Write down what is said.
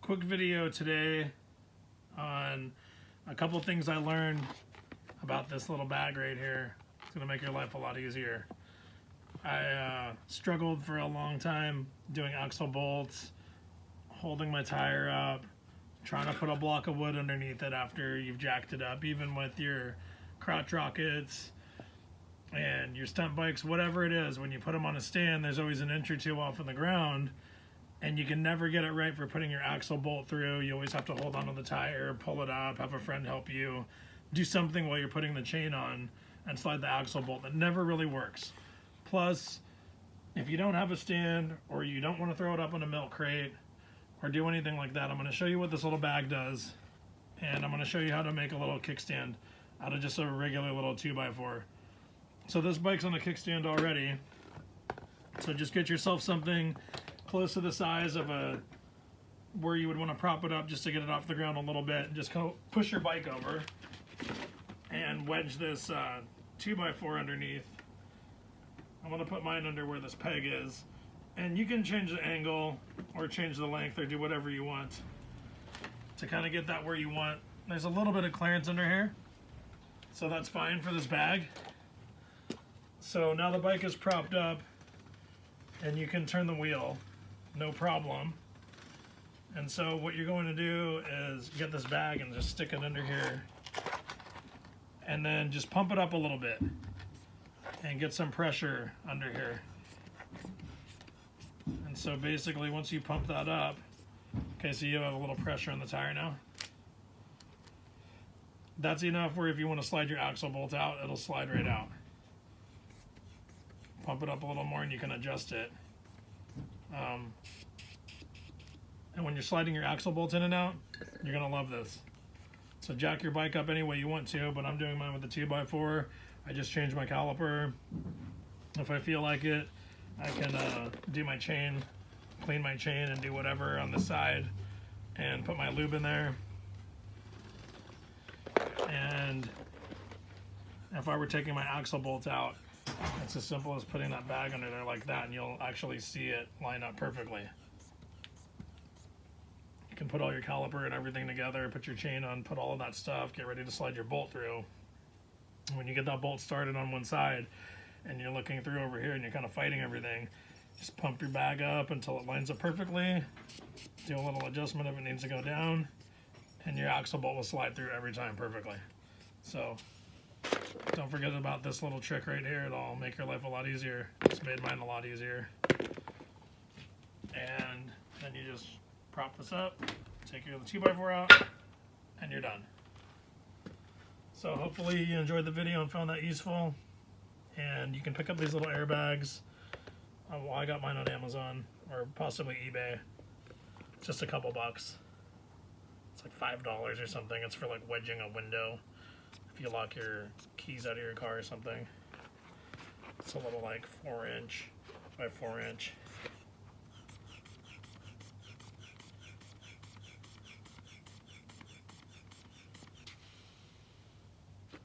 quick video today on a couple things I learned about this little bag right here. It's gonna make your life a lot easier. I struggled for a long time doing axle bolts, holding my tire up, trying to put a block of wood underneath it after you've jacked it up, even with your crotch rockets and your stunt bikes, whatever it is. When you put them on a stand, there's always an inch or two off in the ground, and you can never get it right for putting your axle bolt through. You always have to hold onto the tire, pull it up, have a friend help you, do something while you're putting the chain on and slide the axle bolt. That never really works. Plus, if you don't have a stand or you don't want to throw it up in a milk crate or do anything like that, I'm going to show you what this little bag does, and I'm going to show you how to make a little kickstand out of just a regular little 2x4. So this bike's on a kickstand already, so just get yourself something close to the size of where you would want to prop it up just to get it off the ground a little bit, and just go push your bike over and wedge this 2x4 underneath. I'm going to put mine under where this peg is, and you can change the angle or change the length or do whatever you want to kind of get that where you want. There's a little bit of clearance under here, so that's fine for this bag. So now the bike is propped up and you can turn the wheel, no problem. And so what you're going to do is get this bag and just stick it under here and then just pump it up a little bit and get some pressure under here. And so basically once you pump that up, okay, so you have a little pressure on the tire now. That's enough where if you want to slide your axle bolt out, it'll slide right out. Pump it up a little more and you can adjust it. And when you're sliding your axle bolts in and out, you're gonna love this. So jack your bike up any way you want to, but I'm doing mine with the 2x4. I just changed my caliper. If I feel like it, I can do my chain, clean my chain and do whatever on the side and put my lube in there. And if I were taking my axle bolts out, it's as simple as putting that bag under there like that, and you'll actually see it line up perfectly. You can put all your caliper and everything together, put your chain on, put all of that stuff, get ready to slide your bolt through. When you get that bolt started on one side and you're looking through over here and you're kind of fighting everything, just pump your bag up until it lines up perfectly, do a little adjustment if it needs to go down, and your axle bolt will slide through every time perfectly. So don't forget about this little trick right here. It'll make your life a lot easier. It's made mine a lot easier. And then you just prop this up, take your 2x4 out, and you're done. So hopefully you enjoyed the video and found that useful. And you can pick up these little airbags. Well, I got mine on Amazon or possibly eBay. It's just a couple bucks. It's like $5 or something. It's for like wedging a window if you lock your keys out of your car or something. It's a little like 4" by 4".